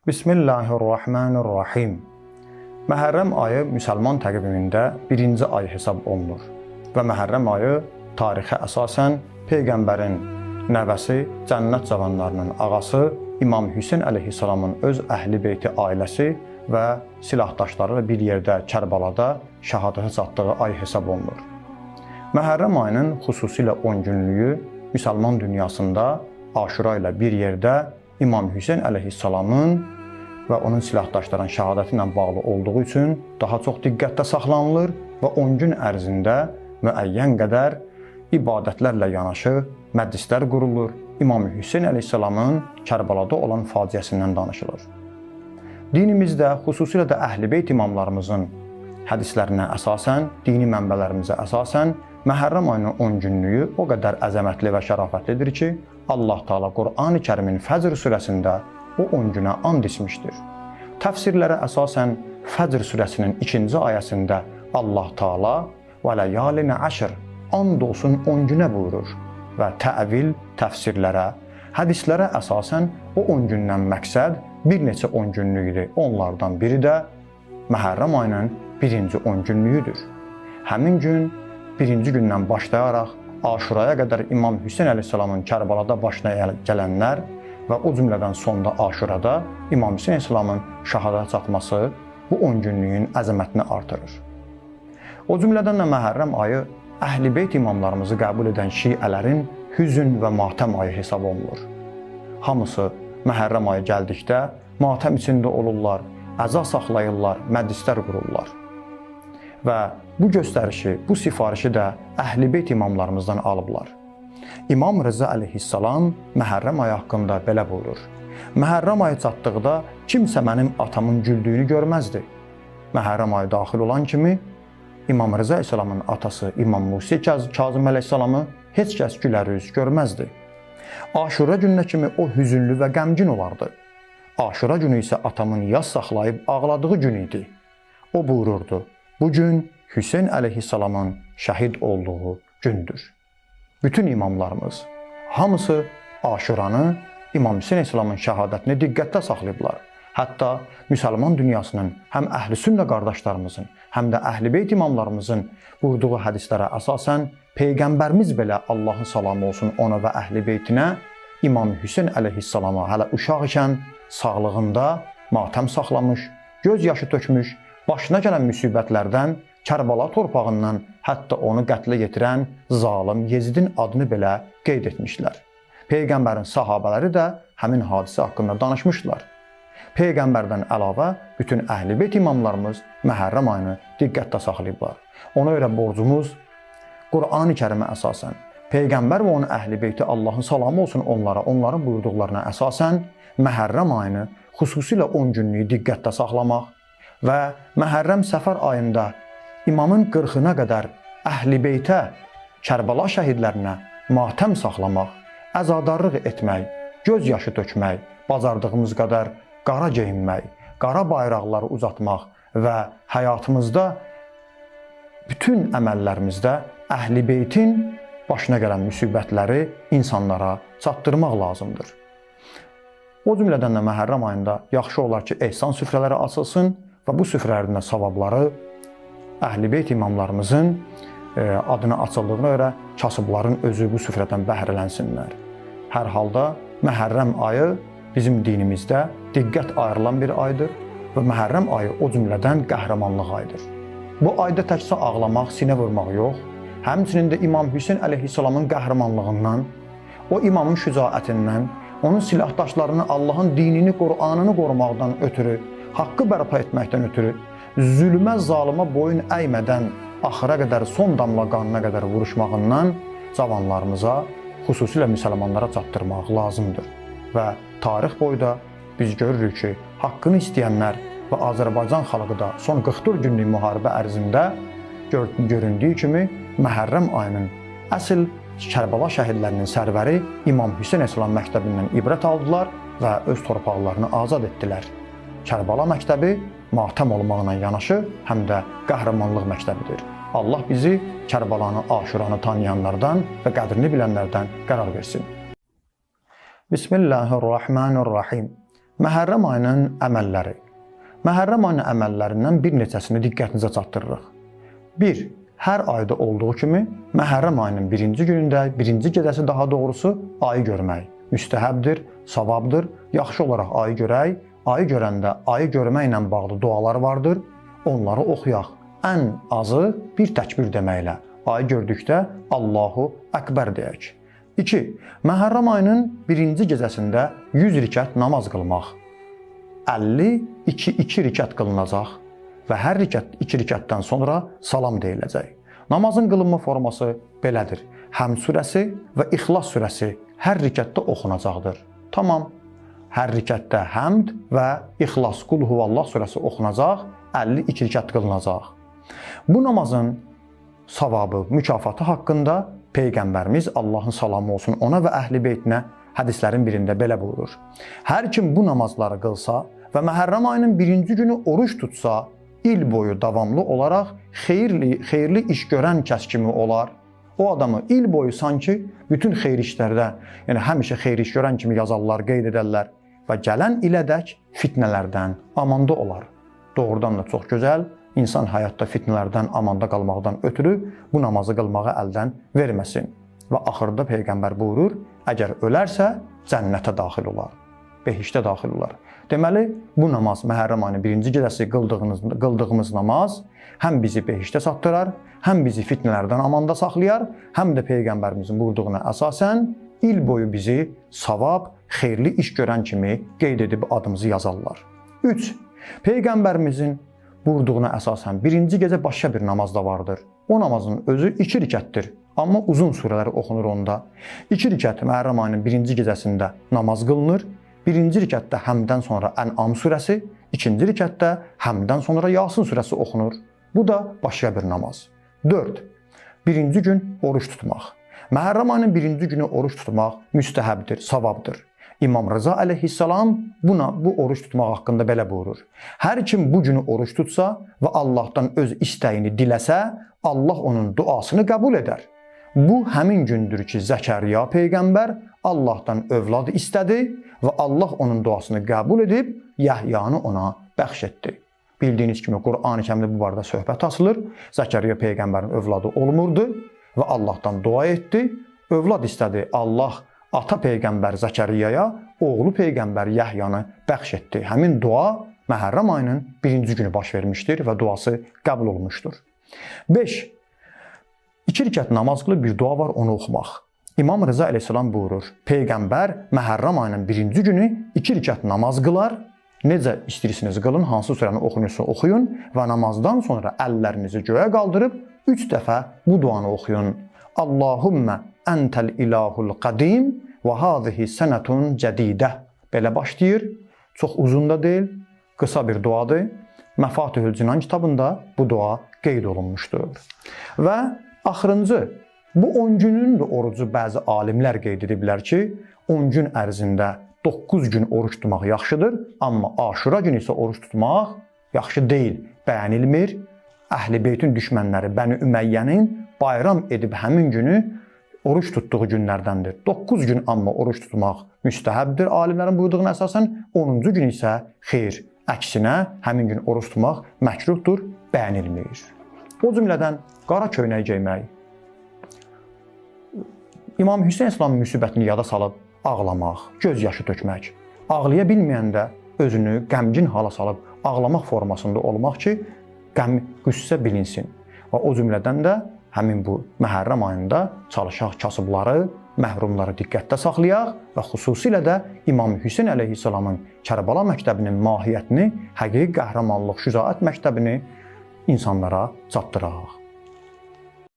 Bismillahirrahmanirrahim. Məhərrəm ayı müsəlman təqvimində birinci ay hesab olunur və Məhərrəm ayı tarixə əsasən Peyğəmbərin nəvəsi, cənnət cavanlarının ağası İmam Hüseyn əleyhissalamın öz əhli beyti ailəsi və silahdaşları ilə bir yerdə Kərbalada şəhadətə çatdığı ay hesab olunur. Məhərrəm ayının xüsusilə 10 günlüyü müsəlman dünyasında Aşura ilə bir yerdə İmam Hüseyn əleyhissalamın və onun silahdaşlarının şəhadəti ilə bağlı olduğu üçün daha çox diqqətdə saxlanılır və 10 gün ərzində müəyyən qədər ibadətlərlə yanaşı məclislər qurulur. İmam Hüseyn əleyhissalamın Kərbalada olan faciəsindən danışılır. Dinimizdə, xüsusilə də Əhl-i Beyt imamlarımızın hədislərinə əsasən, dini mənbələrimizə əsasən Məhərrəm ayının 10 günlüyü o qədər əzəmətli və şərafətlidir ki, Allah Teala Qur'an-ı Kərimin Fəcr surəsində o 10 günə and içmişdir. Təfsirlərə əsasən Fəcr surəsinin 2-ci ayəsində Allah Teala və ləyalinə əşr and olsun 10 günə buyurur və təvil təfsirlərə, hədislərə əsasən o 10 gündən məqsəd bir neçə 10 günlükdür. Onlardan biri də Məhərrəm ayının birinci 10 günlüyüdür. Həmin gün birinci gündən başlayaraq Aşuraya qədər İmam Hüseyn əleyhissalamın Kərbalada başına gələnlər və o cümlədən sonda Aşurada İmam Hüseyn əleyhissalamın şəhadətə çatması bu 10 günlüyün əzəmətini artırır. O cümlədən də Məhərrəm ayı Əhl-i Beyt imamlarımızı qəbul edən şiələrin hüzn və matəm ayı hesab olunur. Hamısı Məhərrəm ayı gəldikdə matəm içində olurlar, əza saxlayırlar, məclislər qururlar. Və bu göstərişi, bu sifarişi də Əhl-i Beyt imamlarımızdan alıblar. İmam Rıza əleyhissalam Məhərrəm ayı haqqında belə buyurur. Məhərrəm ayı çatdıqda kimsə mənim atamın güldüyünü görməzdi. Məhərrəm ayı daxil olan kimi İmam Rıza əleyhissalamın atası İmam Musa Kazım əleyhissalamı heç kəs gülərüz görməzdi. Aşura gününə kimi o hüzünlü və qəmgin olardı. Aşura günü isə atamın yas saxlayıb ağladığı gün idi. O buyururdu, bu gün Hüseyn əleyhissalamın şəhid olduğu gündür. Bütün imamlarımız, hamısı Aşuranı, İmam Hüseyn əleyhissalamın şəhadətini diqqətdə saxlayıblar. Hətta müsəlman dünyasının həm əhl-i sünnə qardaşlarımızın, həm də Əhl-i Beyt imamlarımızın buyurduğu hədislərə əsasən Peyğəmbərimiz belə Allahın salamı olsun ona və Əhl-i Beytinə İmam Hüseyn əleyhissalama hələ uşaq ikən sağlığında matəm saxlamış, göz yaşı tökmüş, başına gələn müsibətlərdən, Kərbala torpağından hətta onu qətlə yetirən zalım Yezidin adını belə qeyd etmişlər. Peyğəmbərin sahabələri də həmin hadisə haqqında danışmışlar. Peyğəmbərdən əlavə bütün Əhl-i Beyt imamlarımız Məhərrəm ayını diqqətdə saxlayıblar. Ona görə borcumuz Qur'an-ı Kərimə əsasən, Peyğəmbər və onun Əhl-i Beyti Allahın salamı olsun onlara, onların buyurduqlarına əsasən Məhərrəm ayını xüsusilə 10 günlüyü diqqətdə saxlamaq və Məhərrəm Səfər ayında İmamın 40-ına qədər Əhl-i Beytə, Kərbala şəhidlərinə matəm saxlamaq, əzadarlıq etmək, göz yaşı tökmək, bacardığımız qədər qara geyinmək, qara bayraqları uzatmaq və həyatımızda bütün əməllərimizdə Əhl-i Beytin başına gələn müsibətləri insanlara çatdırmaq lazımdır. O cümlədən də Məhərrəm ayında yaxşı olar ki, ehsan süfrələri açılsın və bu süfrələrində savabları Əhl-i Beyt imamlarımızın adına açıldığına görə kasıbların özü bu süfrədən bəhrələnsinlər. Hər halda Məhərrəm ayı bizim dinimizdə diqqət ayrılan bir aydır və Məhərrəm ayı o cümlədən qəhrəmanlıq ayıdır. Bu ayda təkcə ağlamaq, sinə vurmaq yox, həmçinin də İmam Hüseyn əleyhissalamın qəhrəmanlığından, o imamın şücaətindən, onun silahdaşlarını Allahın dinini, Qur'anını qorumaqdan ötürü, haqqı bərpa etməkdən ötürü, zülmə, zalıma boyun əymədən axıra qədər, son damla qanına qədər vuruşmağından cavanlarımıza, xüsusilə müsəlmanlara çatdırmaq lazımdır. Və tarix boyda biz görürük ki, haqqını istəyənlər və Azərbaycan xalqı da son 44 günlük müharibə ərzində göründüyü kimi Məhərrəm ayının əsl Kərbala şəhidlərinin sərvəri İmam Hüseyn əleyhissalam məktəbindən ibrət aldılar və öz torpaqlarını azad etdilər. Kərbala məktəbi matəm olmaqla yanaşı, həm də qəhrəmanlıq məktəbidir. Allah bizi Kərbalanı, Aşuranı tanıyanlardan və qədrini bilənlərdən qərar versin. Bismillahirrahmanirrahim. Məhərrəm ayının əməlləri. Məhərrəm ayının əməllərindən bir neçəsini diqqətinizə çatdırırıq. 1. Hər ayda olduğu kimi Məhərrəm ayının birinci günündə, birinci gecəsi daha doğrusu ayı görmək müstəhəbdir, savabdır. Yaxşı olaraq ayı görək. Ayı görəndə ayı görməklə bağlı dualar vardır. Onları oxuyaq. Ən azı bir təkbir deməklə. Ayı gördükdə Allahu Əkbər deyək. 2. Məhərrəm ayının birinci gecəsində 100 rükət namaz qılmaq. 52 rükət qılınacaq və hər 2 rükətdən sonra salam deyiləcək. Namazın qılınma forması belədir. Həmd surəsi və İxlas surəsi hər rükətdə oxunacaqdır. Tamam. Hər rükətdə həmd və İxlas, Qul Huvallah surəsi oxunacaq, 52 rükət qılınacaq. Bu namazın savabı, mükafatı haqqında Peyğəmbərimiz, Allahın salamı olsun ona və əhl-i beytinə, hədislərin birində belə buyurur. Hər kim bu namazları qılsa və Məhərrəm ayının birinci günü oruç tutsa, il boyu davamlı olaraq xeyirli iş görən kəs kimi olar. O adamı il boyu sanki bütün xeyir işlərdə, yəni həmişə xeyir iş görən kimi yazarlar, qeyd edərlər və gələn ilədək fitnələrdən amanda olar. Doğrudan da çox gözəl, insan həyatda fitnələrdən amanda qalmaqdan ötürü bu namazı qılmağı əldən verməsin. Və axırda Peyğəmbər buyurur, əgər ölərsə cənnətə daxil olar, behiştə daxil olar. Deməli, bu namaz, Məhərrəm ayının birinci gecəsi qıldığımız namaz həm bizi behiştə çatdırar, həm bizi fitnələrdən amanda saxlayar, həm də Peyğəmbərimizin buyurduğuna əsasən il boyu bizi savab, xeyirli iş görən kimi qeyd edib adımızı yazarlar. 3. Peyğəmbərimizin buyurduğuna əsasən birinci gecə başqa bir namaz da vardır. O namazın özü 2 rükətdir, amma uzun surələr oxunur onda. 2 rükət Məhərrəm ayının birinci gecəsində namaz qılınır. Birinci rükətdə həmdən sonra Ən'am surəsi, ikinci rükətdə həmdən sonra Yasin surəsi oxunur. Bu da başqa bir namaz. 4. Birinci gün oruç tutmaq. Məhərrəm ayının birinci günü oruç tutmaq müstəhəbdir, savabdır. İmam Rıza əleyhissalam bu oruç tutmaq haqqında belə buyurur. Hər kim bu günü oruç tutsa və Allahdan öz istəyini diləsə, Allah onun duasını qəbul edər. Bu həmin gündür ki, Zəkərya Peyğəmbər Allahdan övlad istədi və Allah onun duasını qəbul edib Yəhyanı ona bəxş etdi. Bildiyiniz kimi Qur'an-ı Kərimdə bu barədə söhbət açılır. Zəkərya Peyğəmbərin övladı olmurdu və Allahdan dua etdi. Övlad istədi. Allah ata Peyğəmbər Zəkariyaya, oğlu Peyğəmbər Yəhyanı bəxş etdi. Həmin dua Məhərrəm ayının birinci günü baş vermişdir və duası qəbul olmuşdur. 5. 2 rükət namaz qılıb bir dua var, onu oxumaq. İmam Rıza əleyhissalam buyurur, Peyğəmbər Məhərrəm ayının birinci günü 2 rükət namaz qılar. Necə istəyirsiniz qılın, hansı surəni oxuyursa oxuyun və namazdan sonra əllərinizi göyə qaldırıb 3 dəfə bu duanı oxuyun. Allahümmə əntəl ilahul qadim və hazihi sənətun cədidə. Belə başlayır. Çox uzun da deyil, qısa bir duadır. Məfatihül Cinan kitabında bu dua qeyd olunmuşdur. Və axırıncı, bu 10 günün də orucu bəzi alimlər qeyd ediblər ki, 10 gün ərzində 9 gün oruç tutmaq yaxşıdır, amma Aşura günü isə oruç tutmaq yaxşı deyil, bəyənilmir. Əhl-i Beytin düşmənləri Bəni Üməyyənin bayram edib həmin günü oruç tutduğu günlərdəndir. 9 gün amma oruç tutmaq müstəhəbdir alimlərin buyurduğuna əsasən, 10-cu gün isə xeyr. Əksinə, həmin gün oruç tutmaq məkruhdur, bəyənilmir. O cümlədən qara köynək geymək, İmam Hüseyn İslamın müsibətini yada salıb ağlamaq, göz yaşı tökmək, ağlaya bilməyəndə özünü qəmgin hala salıb ağlamaq formasında olmaq ki, qüssə bilinsin. Və o cümlədən də həmin bu Məhərrəm ayında çalışaq kasıbları, məhrumları diqqətdə saxlayaq və xüsusilə də İmam Hüseyn əleyhissalamın Kərbala məktəbinin mahiyyətini, həqiqi qəhrəmanlıq, şücaət məktəbini insanlara çatdıraq.